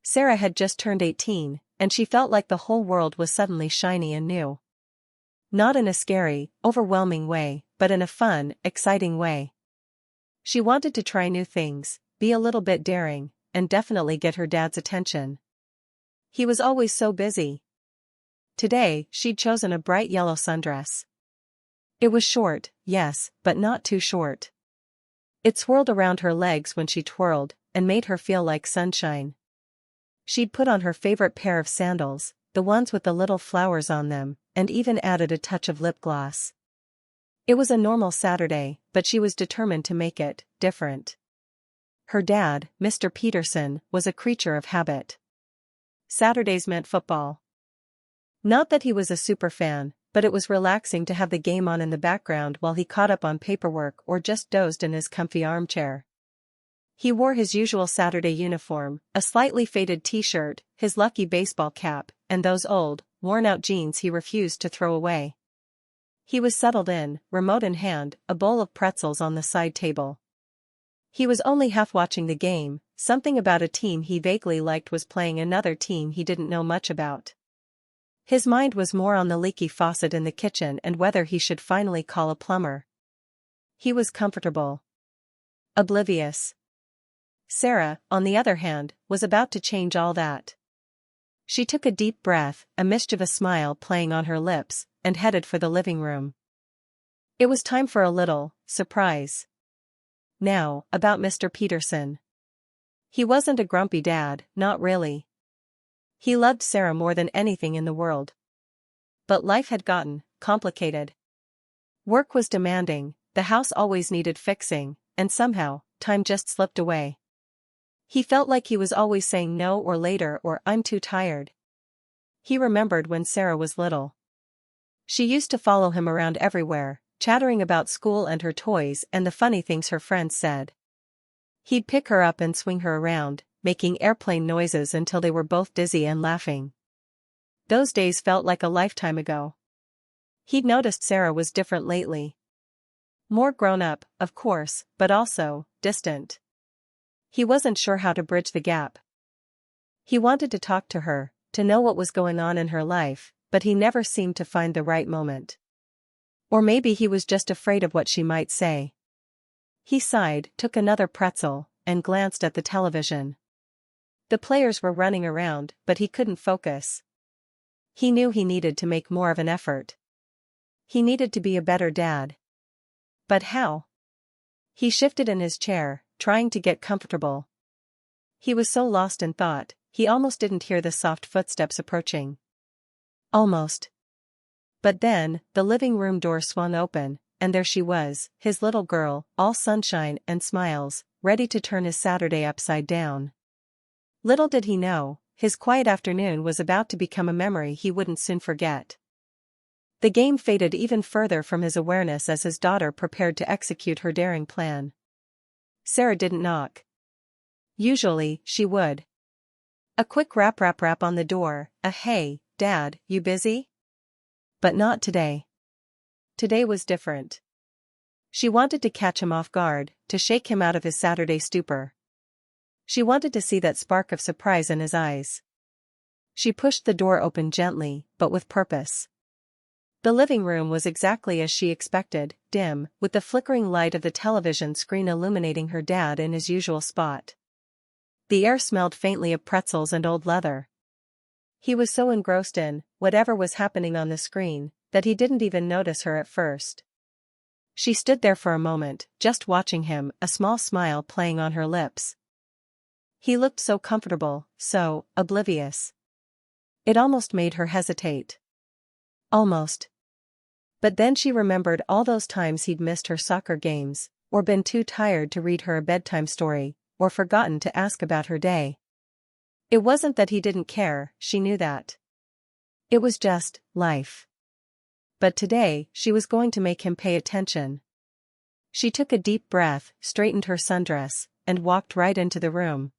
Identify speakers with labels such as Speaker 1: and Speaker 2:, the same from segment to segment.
Speaker 1: Sarah had just turned 18, and she felt like the whole world was suddenly shiny and new. Not in a scary, overwhelming way, but in a fun, exciting way. She wanted to try new things, be a little bit daring, and definitely get her dad's attention. He was always so busy. Today, she'd chosen a bright yellow sundress. It was short, yes, but not too short. It swirled around her legs when she twirled, and made her feel like sunshine. She'd put on her favorite pair of sandals, the ones with the little flowers on them, and even added a touch of lip gloss. It was a normal Saturday, but she was determined to make it different. Her dad, Mr. Peterson, was a creature of habit. Saturdays meant football. Not that he was a superfan, but it was relaxing to have the game on in the background while he caught up on paperwork or just dozed in his comfy armchair. He wore his usual Saturday uniform, a slightly faded t-shirt, his lucky baseball cap, and those old, worn-out jeans he refused to throw away. He was settled in, remote in hand, a bowl of pretzels on the side table. He was only half watching the game. Something about a team he vaguely liked was playing another team he didn't know much about. His mind was more on the leaky faucet in the kitchen and whether he should finally call a plumber. He was comfortable. Oblivious. Sarah, on the other hand, was about to change all that. She took a deep breath, a mischievous smile playing on her lips, and headed for the living room. It was time for a little surprise. Now, about Mr. Peterson. He wasn't a grumpy dad, not really. He loved Sarah more than anything in the world. But life had gotten complicated. Work was demanding, the house always needed fixing, and somehow, time just slipped away. He felt like he was always saying no or later or I'm too tired. He remembered when Sarah was little. She used to follow him around everywhere, chattering about school and her toys and the funny things her friends said. He'd pick her up and swing her around, making airplane noises until they were both dizzy and laughing. Those days felt like a lifetime ago. He'd noticed Sarah was different lately. More grown up, of course, but also distant. He wasn't sure how to bridge the gap. He wanted to talk to her, to know what was going on in her life, but he never seemed to find the right moment. Or maybe he was just afraid of what she might say. He sighed, took another pretzel, and glanced at the television. The players were running around, but he couldn't focus. He knew he needed to make more of an effort. He needed to be a better dad. But how? He shifted in his chair, trying to get comfortable. He was so lost in thought, he almost didn't hear the soft footsteps approaching. Almost. But then, the living room door swung open, and there she was, his little girl, all sunshine and smiles, ready to turn his Saturday upside down. Little did he know, his quiet afternoon was about to become a memory he wouldn't soon forget. The game faded even further from his awareness as his daughter prepared to execute her daring plan. Sarah didn't knock. Usually, she would. A quick rap on the door, a "Hey, Dad, you busy?" But not today. Today was different. She wanted to catch him off guard, to shake him out of his Saturday stupor. She wanted to see that spark of surprise in his eyes. She pushed the door open gently, but with purpose. The living room was exactly as she expected, dim, with the flickering light of the television screen illuminating her dad in his usual spot. The air smelled faintly of pretzels and old leather. He was so engrossed in whatever was happening on the screen that he didn't even notice her at first. She stood there for a moment, just watching him, a small smile playing on her lips. He looked so comfortable, so oblivious. It almost made her hesitate. Almost. But then she remembered all those times he'd missed her soccer games, or been too tired to read her a bedtime story, or forgotten to ask about her day. It wasn't that he didn't care, she knew that. It was just life. But today, she was going to make him pay attention. She took a deep breath, straightened her sundress, and walked right into the room.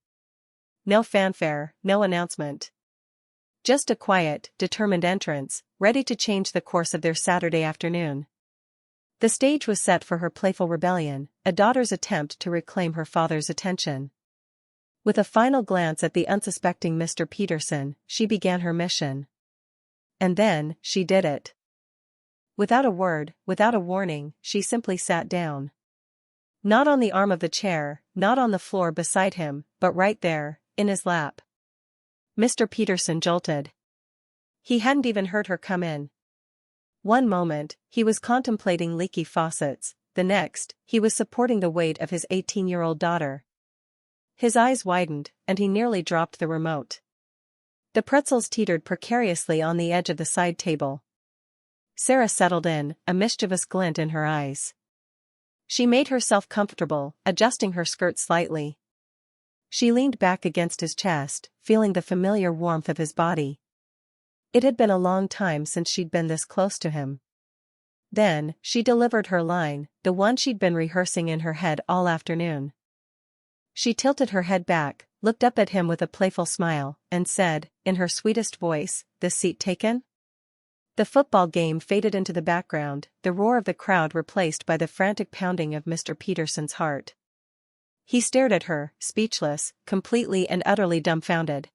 Speaker 1: No fanfare, no announcement. Just a quiet, determined entrance, ready to change the course of their Saturday afternoon. The stage was set for her playful rebellion, a daughter's attempt to reclaim her father's attention. With a final glance at the unsuspecting Mr. Peterson, she began her mission. And then, she did it. Without a word, without a warning, she simply sat down. Not on the arm of the chair, not on the floor beside him, but right there, in his lap. Mr. Peterson jolted. He hadn't even heard her come in. One moment, he was contemplating leaky faucets, the next, he was supporting the weight of his 18-year-old daughter. His eyes widened, and he nearly dropped the remote. The pretzels teetered precariously on the edge of the side table. Sarah settled in, a mischievous glint in her eyes. She made herself comfortable, adjusting her skirt slightly. She leaned back against his chest, feeling the familiar warmth of his body. It had been a long time since she'd been this close to him. Then, she delivered her line, the one she'd been rehearsing in her head all afternoon. She tilted her head back, looked up at him with a playful smile, and said, in her sweetest voice, "This seat taken?" The football game faded into the background, the roar of the crowd replaced by the frantic pounding of Mr. Peterson's heart. He stared at her, speechless, completely and utterly dumbfounded.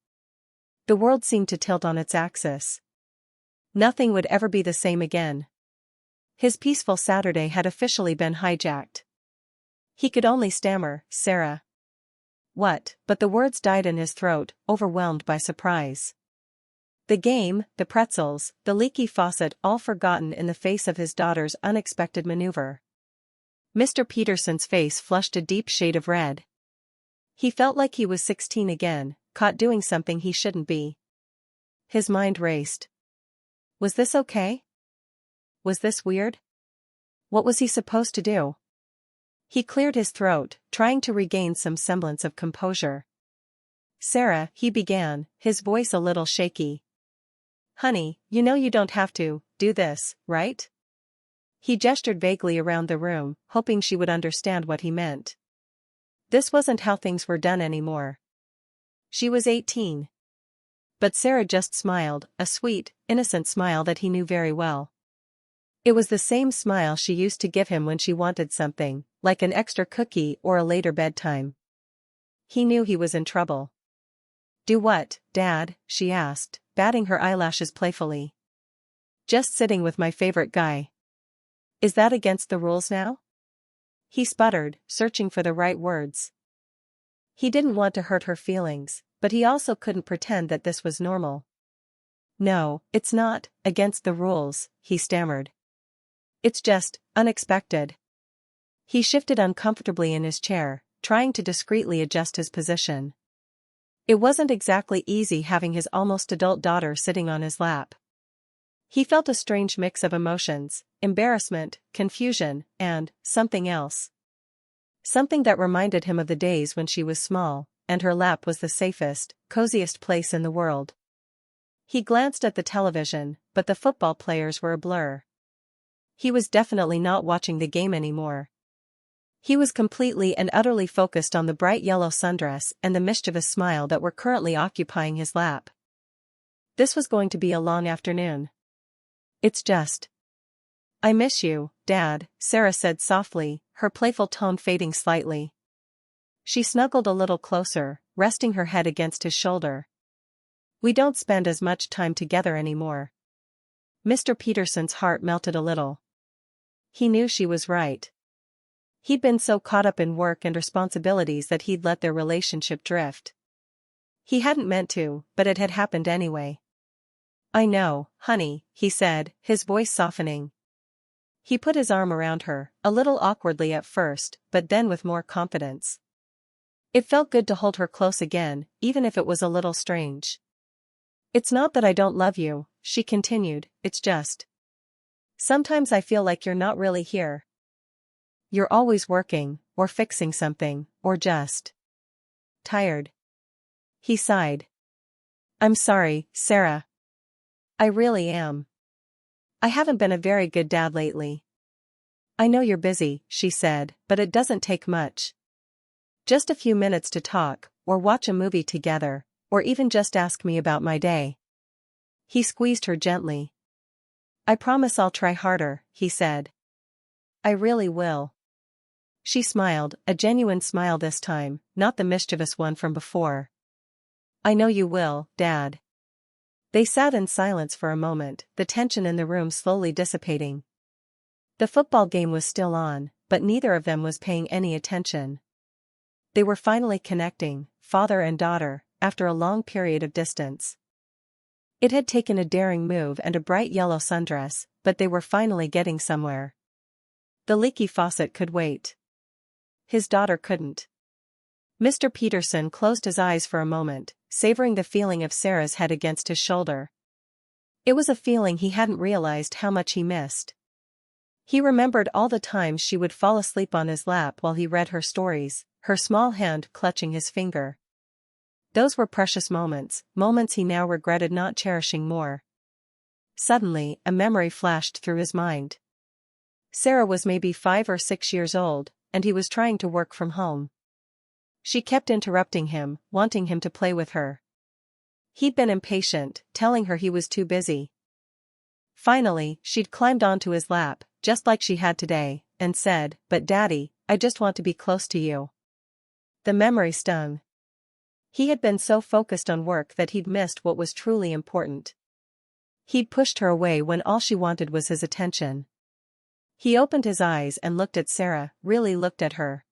Speaker 1: The world seemed to tilt on its axis. Nothing would ever be the same again. His peaceful Saturday had officially been hijacked. He could only stammer, "Sarah." What? But the words died in his throat, overwhelmed by surprise. The game, the pretzels, the leaky faucet all forgotten in the face of his daughter's unexpected maneuver. Mr. Peterson's face flushed a deep shade of red. He felt like he was 16 again, caught doing something he shouldn't be. His mind raced. Was this okay? Was this weird? What was he supposed to do? He cleared his throat, trying to regain some semblance of composure. "Sarah," he began, his voice a little shaky. "Honey, you know you don't have to do this, right?" He gestured vaguely around the room, hoping she would understand what he meant. This wasn't how things were done anymore. She was 18. But Sarah just smiled, a sweet, innocent smile that he knew very well. It was the same smile she used to give him when she wanted something, like an extra cookie or a later bedtime. He knew he was in trouble. "Do what, Dad?" she asked, batting her eyelashes playfully. "Just sitting with my favorite guy. Is that against the rules now?" He sputtered, searching for the right words. He didn't want to hurt her feelings, but he also couldn't pretend that this was normal. "No, it's not against the rules," he stammered. "It's just unexpected." He shifted uncomfortably in his chair, trying to discreetly adjust his position. It wasn't exactly easy having his almost adult daughter sitting on his lap. He felt a strange mix of emotions, embarrassment, confusion, and something else. Something that reminded him of the days when she was small, and her lap was the safest, coziest place in the world. He glanced at the television, but the football players were a blur. He was definitely not watching the game anymore. He was completely and utterly focused on the bright yellow sundress and the mischievous smile that were currently occupying his lap. This was going to be a long afternoon. "It's just. I miss you, Dad," Sarah said softly, her playful tone fading slightly. She snuggled a little closer, resting her head against his shoulder. "We don't spend as much time together anymore." Mr. Peterson's heart melted a little. He knew she was right. He'd been so caught up in work and responsibilities that he'd let their relationship drift. He hadn't meant to, but it had happened anyway. "I know, honey," he said, his voice softening. He put his arm around her, a little awkwardly at first, but then with more confidence. It felt good to hold her close again, even if it was a little strange. "It's not that I don't love you," she continued, "it's just. Sometimes I feel like you're not really here. You're always working, or fixing something, or just tired." He sighed. "I'm sorry, Sarah. I really am. I haven't been a very good dad lately." "I know you're busy," she said, "but it doesn't take much. Just a few minutes to talk, or watch a movie together, or even just ask me about my day." He squeezed her gently. "I promise I'll try harder," he said. "I really will." She smiled, a genuine smile this time, not the mischievous one from before. I know you will, Dad. They sat in silence for a moment, the tension in the room slowly dissipating. The football game was still on, but neither of them was paying any attention. They were finally connecting, father and daughter, after a long period of distance. It had taken a daring move and a bright yellow sundress, but they were finally getting somewhere. The leaky faucet could wait. His daughter couldn't. Mr. Peterson closed his eyes for a moment, savoring the feeling of Sarah's head against his shoulder. It was a feeling he hadn't realized how much he missed. He remembered all the times she would fall asleep on his lap while he read her stories, her small hand clutching his finger. Those were precious moments, moments he now regretted not cherishing more. Suddenly, a memory flashed through his mind. Sarah was maybe 5 or 6 years old, and he was trying to work from home. She kept interrupting him, wanting him to play with her. He'd been impatient, telling her he was too busy. Finally, she'd climbed onto his lap, just like she had today, and said, "But Daddy, I just want to be close to you." The memory stung. He had been so focused on work that he'd missed what was truly important. He'd pushed her away when all she wanted was his attention. He opened his eyes and looked at Sarah, really looked at her.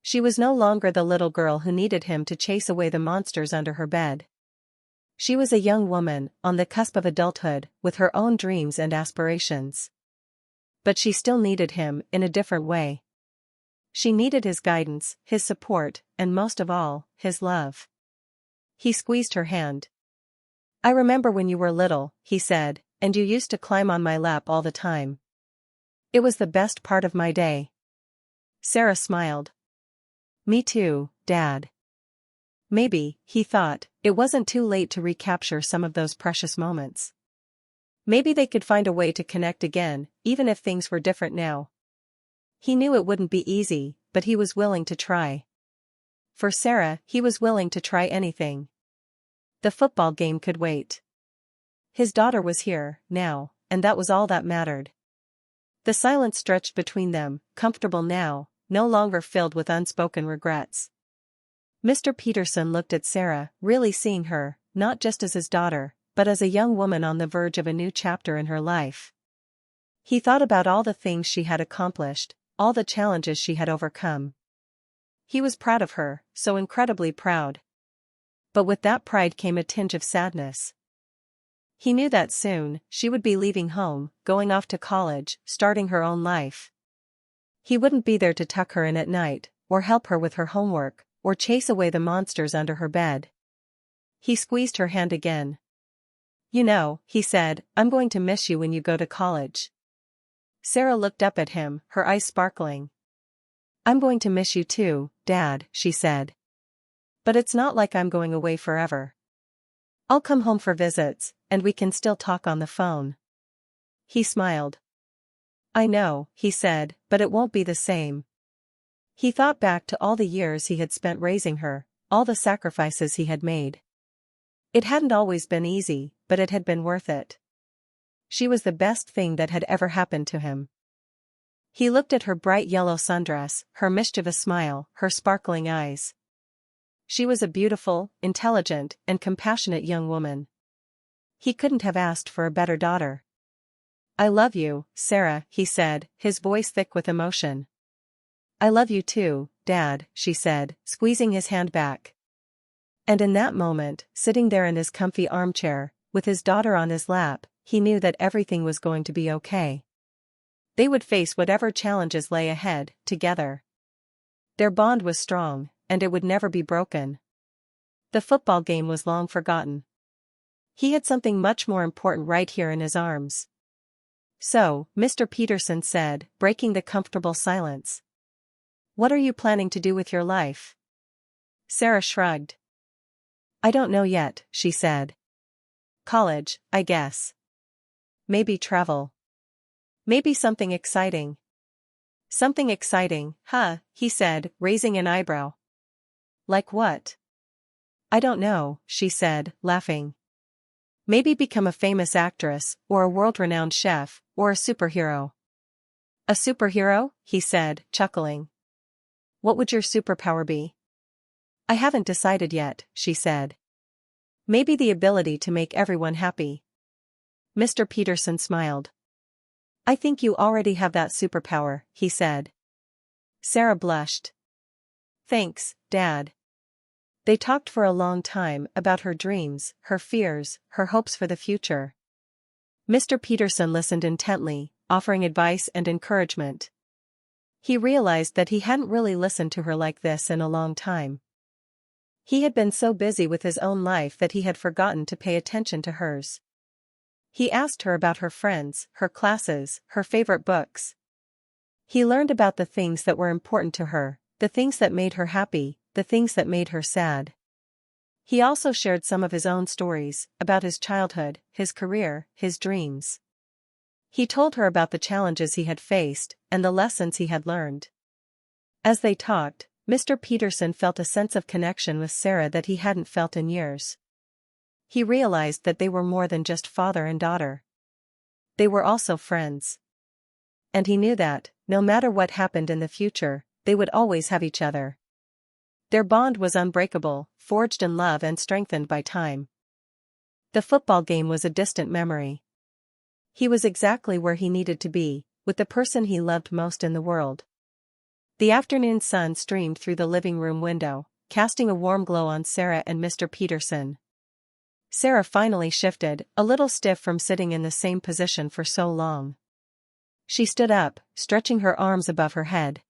Speaker 1: She was no longer the little girl who needed him to chase away the monsters under her bed. She was a young woman, on the cusp of adulthood, with her own dreams and aspirations. But she still needed him, in a different way. She needed his guidance, his support, and most of all, his love. He squeezed her hand. "I remember when you were little," he said, "and you used to climb on my lap all the time. It was the best part of my day." Sarah smiled. "Me too, Dad." Maybe, he thought, it wasn't too late to recapture some of those precious moments. Maybe they could find a way to connect again, even if things were different now. He knew it wouldn't be easy, but he was willing to try. For Sarah, he was willing to try anything. The football game could wait. His daughter was here, now, and that was all that mattered. The silence stretched between them, comfortable now, no longer filled with unspoken regrets. Mr. Peterson looked at Sarah, really seeing her, not just as his daughter, but as a young woman on the verge of a new chapter in her life. He thought about all the things she had accomplished, all the challenges she had overcome. He was proud of her, so incredibly proud. But with that pride came a tinge of sadness. He knew that soon, she would be leaving home, going off to college, starting her own life. He wouldn't be there to tuck her in at night, or help her with her homework, or chase away the monsters under her bed. He squeezed her hand again. "You know," he said, "I'm going to miss you when you go to college." Sarah looked up at him, her eyes sparkling. "I'm going to miss you too, Dad," she said. "But it's not like I'm going away forever. I'll come home for visits, and we can still talk on the phone." He smiled. "I know," he said, "but it won't be the same." He thought back to all the years he had spent raising her, all the sacrifices he had made. It hadn't always been easy, but it had been worth it. She was the best thing that had ever happened to him. He looked at her bright yellow sundress, her mischievous smile, her sparkling eyes. She was a beautiful, intelligent, and compassionate young woman. He couldn't have asked for a better daughter. "I love you, Sarah," he said, his voice thick with emotion. "I love you too, Dad," she said, squeezing his hand back. And in that moment, sitting there in his comfy armchair, with his daughter on his lap, he knew that everything was going to be okay. They would face whatever challenges lay ahead, together. Their bond was strong, and it would never be broken. The football game was long forgotten. He had something much more important right here in his arms. "So," Mr. Peterson said, breaking the comfortable silence, "what are you planning to do with your life?" Sarah shrugged. "I don't know yet," she said. "College, I guess. Maybe travel. Maybe something exciting." "Something exciting, huh?" he said, raising an eyebrow. "Like what?" "I don't know," she said, laughing. "Maybe become a famous actress, or a world-renowned chef, or a superhero." "A superhero?" he said, chuckling. what would your superpower be? I haven't decided yet, she said. Maybe the ability to make everyone happy. Mr. Peterson smiled. I think you already have that superpower, he said. Sarah blushed. Thanks, Dad. They talked for a long time about her dreams, her fears, her hopes for the future. Mr. Peterson listened intently, offering advice and encouragement. He realized that he hadn't really listened to her like this in a long time. He had been so busy with his own life that he had forgotten to pay attention to hers. He asked her about her friends, her classes, her favorite books. He learned about the things that were important to her, the things that made her happy, the things that made her sad. He also shared some of his own stories, about his childhood, his career, his dreams. He told her about the challenges he had faced, and the lessons he had learned. As they talked, Mr. Peterson felt a sense of connection with Sarah that he hadn't felt in years. He realized that they were more than just father and daughter. They were also friends. And he knew that, no matter what happened in the future, they would always have each other. Their bond was unbreakable, forged in love and strengthened by time. The football game was a distant memory. He was exactly where he needed to be, with the person he loved most in the world. The afternoon sun streamed through the living room window, casting a warm glow on Sarah and Mr. Peterson. Sarah finally shifted, a little stiff from sitting in the same position for so long. She stood up, stretching her arms above her head.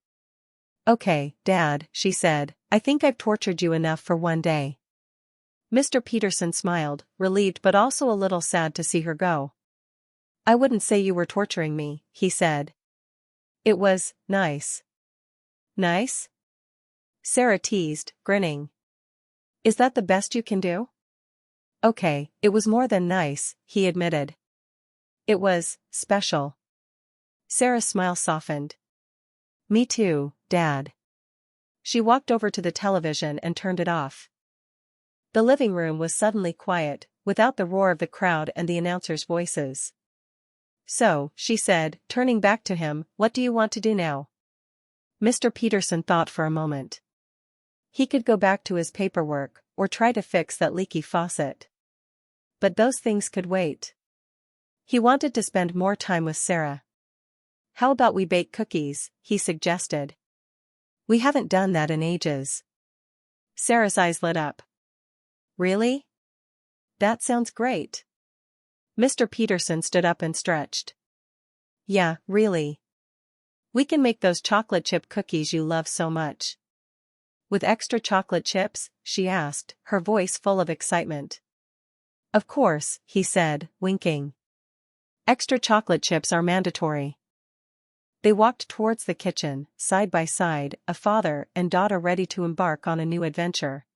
Speaker 1: Okay, Dad, she said, I think I've tortured you enough for one day. Mr. Peterson smiled, relieved but also a little sad to see her go. I wouldn't say you were torturing me, he said. It was nice. Nice? Sarah teased, grinning. Is that the best you can do? Okay, it was more than nice, he admitted. It was special. Sarah's smile softened. Me too, Dad. She walked over to the television and turned it off. The living room was suddenly quiet, without the roar of the crowd and the announcers' voices. So, she said, turning back to him, what do you want to do now? Mr. Peterson thought for a moment. He could go back to his paperwork, or try to fix that leaky faucet. But those things could wait. He wanted to spend more time with Sarah. How about we bake cookies, he suggested. We haven't done that in ages. Sarah's eyes lit up. Really? That sounds great. Mr. Peterson stood up and stretched. Yeah, really. We can make those chocolate chip cookies you love so much. With extra chocolate chips? She asked, her voice full of excitement. Of course, he said, winking. Extra chocolate chips are mandatory. They walked towards the kitchen, side by side, a father and daughter ready to embark on a new adventure.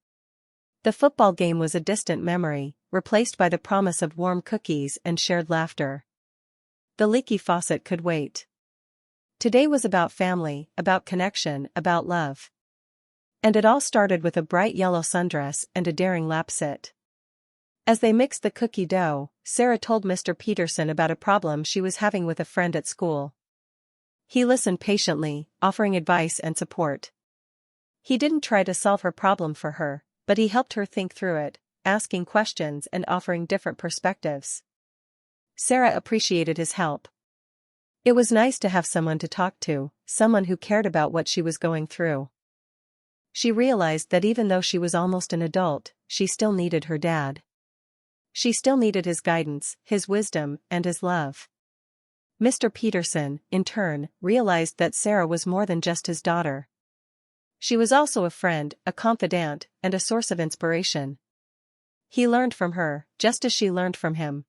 Speaker 1: The football game was a distant memory, replaced by the promise of warm cookies and shared laughter. The leaky faucet could wait. Today was about family, about connection, about love. And it all started with a bright yellow sundress and a daring lap sit. As they mixed the cookie dough, Sarah told Mr. Peterson about a problem she was having with a friend at school. He listened patiently, offering advice and support. He didn't try to solve her problem for her, but he helped her think through it, asking questions and offering different perspectives. Sarah appreciated his help. It was nice to have someone to talk to, someone who cared about what she was going through. She realized that even though she was almost an adult, she still needed her dad. She still needed his guidance, his wisdom, and his love. Mr. Peterson, in turn, realized that Sarah was more than just his daughter. She was also a friend, a confidant, and a source of inspiration. He learned from her, just as she learned from him.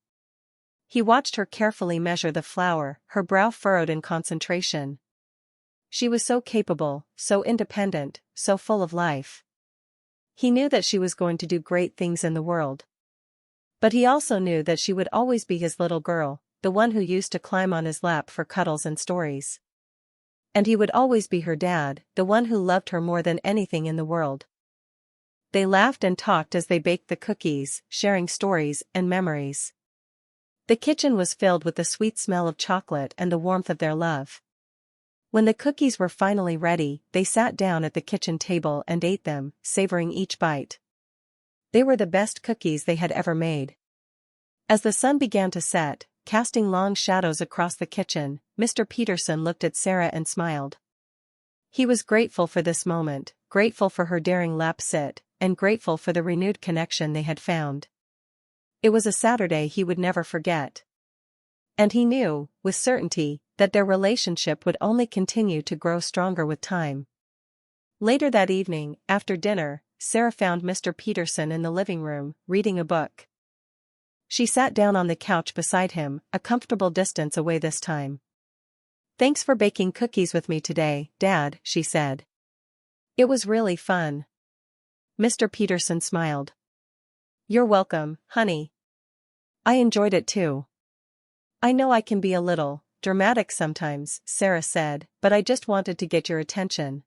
Speaker 1: He watched her carefully measure the flour, her brow furrowed in concentration. She was so capable, so independent, so full of life. He knew that she was going to do great things in the world. But he also knew that she would always be his little girl, the one who used to climb on his lap for cuddles and stories. And he would always be her dad, the one who loved her more than anything in the world. They laughed and talked as they baked the cookies, sharing stories and memories. The kitchen was filled with the sweet smell of chocolate and the warmth of their love. When the cookies were finally ready, they sat down at the kitchen table and ate them, savoring each bite. They were the best cookies they had ever made. As the sun began to set, casting long shadows across the kitchen, Mr. Peterson looked at Sarah and smiled. He was grateful for this moment, grateful for her daring lap sit, and grateful for the renewed connection they had found. It was a Saturday he would never forget. And he knew, with certainty, that their relationship would only continue to grow stronger with time. Later that evening, after dinner, Sarah found Mr. Peterson in the living room, reading a book. She sat down on the couch beside him, a comfortable distance away this time. "Thanks for baking cookies with me today, Dad," she said. "It was really fun." Mr. Peterson smiled. "You're welcome, honey. I enjoyed it too." "I know I can be a little dramatic sometimes," Sarah said, "but I just wanted to get your attention."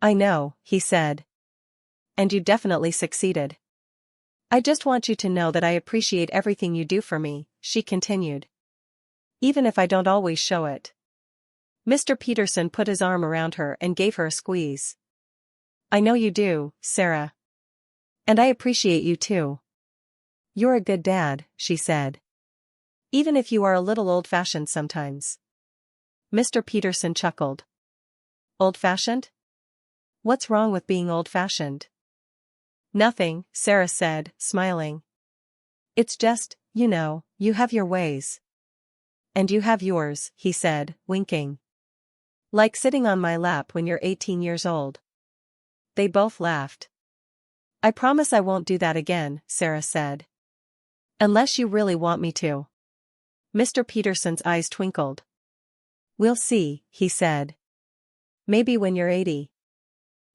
Speaker 1: "I know," he said. "And you definitely succeeded." "I just want you to know that I appreciate everything you do for me," she continued. "Even if I don't always show it." Mr. Peterson put his arm around her and gave her a squeeze. "I know you do, Sarah. And I appreciate you too." "You're a good dad," she said. "Even if you are a little old-fashioned sometimes." Mr. Peterson chuckled. "Old-fashioned? What's wrong with being old-fashioned?" "Nothing," Sarah said, smiling. "It's just, you have your ways." "And you have yours," he said, winking. "Like sitting on my lap when you're 18 years old." They both laughed. "I promise I won't do that again," Sarah said. "Unless you really want me to." Mr. Peterson's eyes twinkled. "We'll see," he said. "Maybe when you're 80.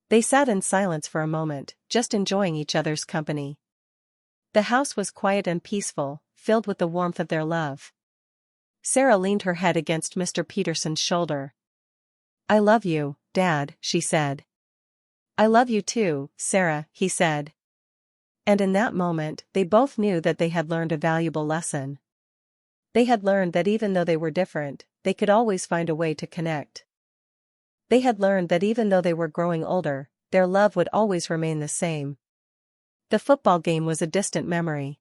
Speaker 1: They sat in silence for a moment, just enjoying each other's company. The house was quiet and peaceful, filled with the warmth of their love. Sarah leaned her head against Mr. Peterson's shoulder. "I love you, Dad," she said. "I love you too, Sarah," he said. And in that moment, they both knew that they had learned a valuable lesson. They had learned that even though they were different, they could always find a way to connect. They had learned that even though they were growing older, their love would always remain the same. The football game was a distant memory.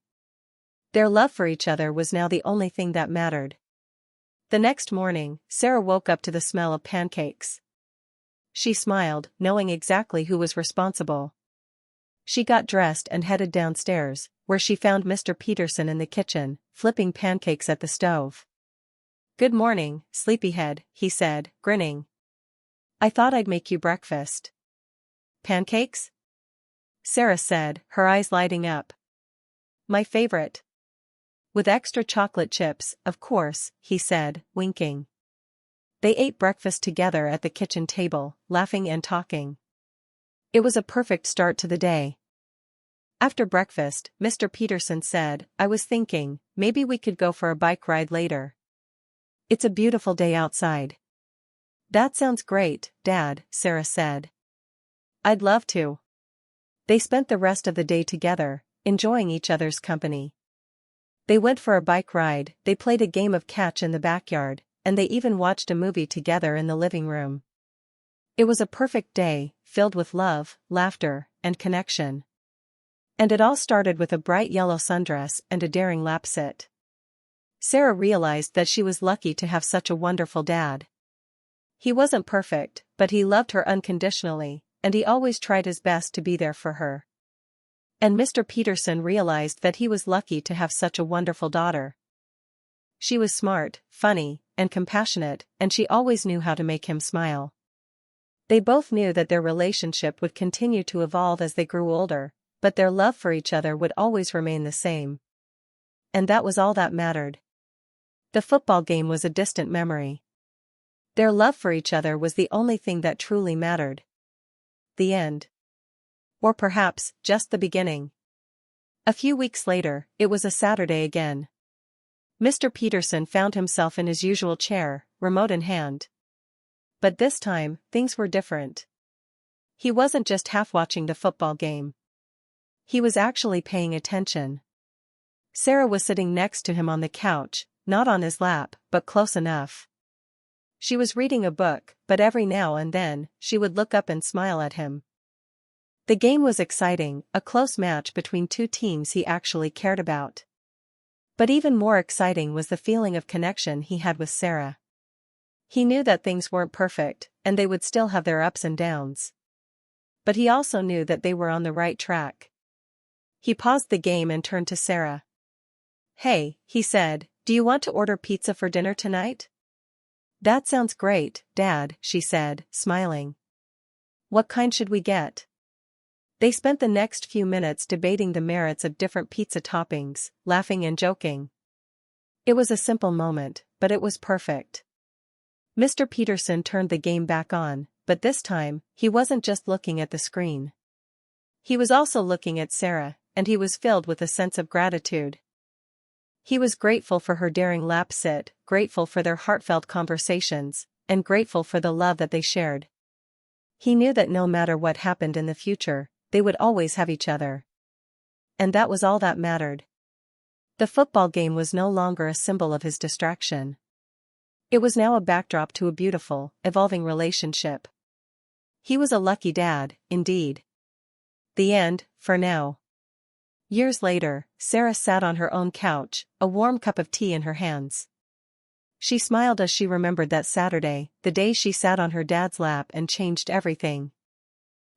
Speaker 1: Their love for each other was now the only thing that mattered. The next morning, Sarah woke up to the smell of pancakes. She smiled, knowing exactly who was responsible. She got dressed and headed downstairs, where she found Mr. Peterson in the kitchen, flipping pancakes at the stove. "Good morning, sleepyhead," he said, grinning. "I thought I'd make you breakfast." "Pancakes?" Sarah said, her eyes lighting up. "My favorite." "With extra chocolate chips, of course," he said, winking. They ate breakfast together at the kitchen table, laughing and talking. It was a perfect start to the day. After breakfast, Mr. Peterson said, "I was thinking, maybe we could go for a bike ride later. It's a beautiful day outside." "That sounds great, Dad," Sarah said. "I'd love to." They spent the rest of the day together, enjoying each other's company. They went for a bike ride, they played a game of catch in the backyard, and they even watched a movie together in the living room. It was a perfect day, filled with love, laughter, and connection. And it all started with a bright yellow sundress and a daring lap sit. Sarah realized that she was lucky to have such a wonderful dad. He wasn't perfect, but he loved her unconditionally, and he always tried his best to be there for her. And Mr. Peterson realized that he was lucky to have such a wonderful daughter. She was smart, funny, and compassionate, and she always knew how to make him smile. They both knew that their relationship would continue to evolve as they grew older, but their love for each other would always remain the same. And that was all that mattered. The football game was a distant memory. Their love for each other was the only thing that truly mattered. The end. Or perhaps, just the beginning. A few weeks later, it was a Saturday again. Mr. Peterson found himself in his usual chair, remote in hand. But this time, things were different. He wasn't just half watching the football game. He was actually paying attention. Sarah was sitting next to him on the couch, not on his lap, but close enough. She was reading a book, but every now and then, she would look up and smile at him. The game was exciting, a close match between two teams he actually cared about. But even more exciting was the feeling of connection he had with Sarah. He knew that things weren't perfect, and they would still have their ups and downs. But he also knew that they were on the right track. He paused the game and turned to Sarah. "Hey," he said, "do you want to order pizza for dinner tonight?" "That sounds great, Dad," she said, smiling. "What kind should we get?" They spent the next few minutes debating the merits of different pizza toppings, laughing and joking. It was a simple moment, but it was perfect. Mr. Peterson turned the game back on, but this time, he wasn't just looking at the screen. He was also looking at Sarah, and he was filled with a sense of gratitude. He was grateful for her daring lap sit, grateful for their heartfelt conversations, and grateful for the love that they shared. He knew that no matter what happened in the future, they would always have each other. And that was all that mattered. The football game was no longer a symbol of his distraction. It was now a backdrop to a beautiful, evolving relationship. He was a lucky dad, indeed. The end, for now. Years later, Sarah sat on her own couch, a warm cup of tea in her hands. She smiled as she remembered that Saturday, the day she sat on her dad's lap and changed everything.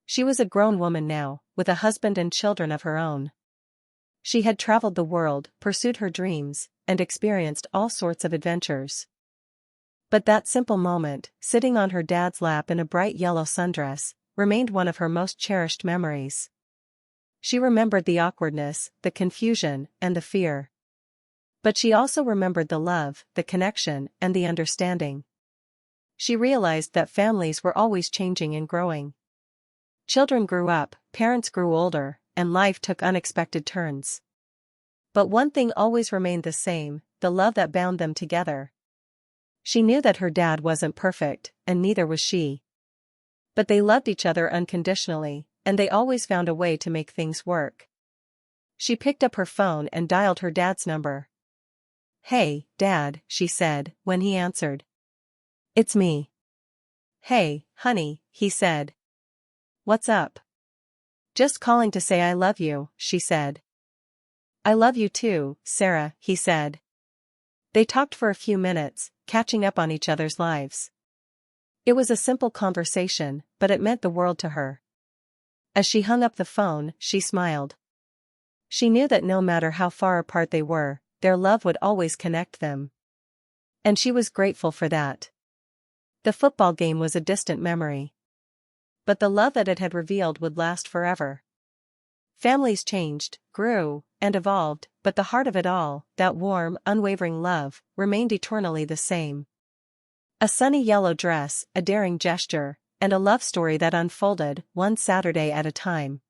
Speaker 1: She was a grown woman now, with a husband and children of her own. She had traveled the world, pursued her dreams, and experienced all sorts of adventures. But that simple moment, sitting on her dad's lap in a bright yellow sundress, remained one of her most cherished memories. She remembered the awkwardness, the confusion, and the fear. But she also remembered the love, the connection, and the understanding. She realized that families were always changing and growing. Children grew up, parents grew older, and life took unexpected turns. But one thing always remained the same, the love that bound them together. She knew that her dad wasn't perfect, and neither was she. But they loved each other unconditionally, and they always found a way to make things work. She picked up her phone and dialed her dad's number. "Hey, Dad," she said, when he answered. "It's me." "Hey, honey," he said. "What's up?" "Just calling to say I love you," she said. "I love you too, Sarah," he said. They talked for a few minutes, catching up on each other's lives. It was a simple conversation, but it meant the world to her. As she hung up the phone, she smiled. She knew that no matter how far apart they were, their love would always connect them. And she was grateful for that. The football game was a distant memory. But the love that it had revealed would last forever. Families changed, grew, and evolved, but the heart of it all, that warm, unwavering love, remained eternally the same. A sunny yellow dress, a daring gesture, and a love story that unfolded, one Saturday at a time.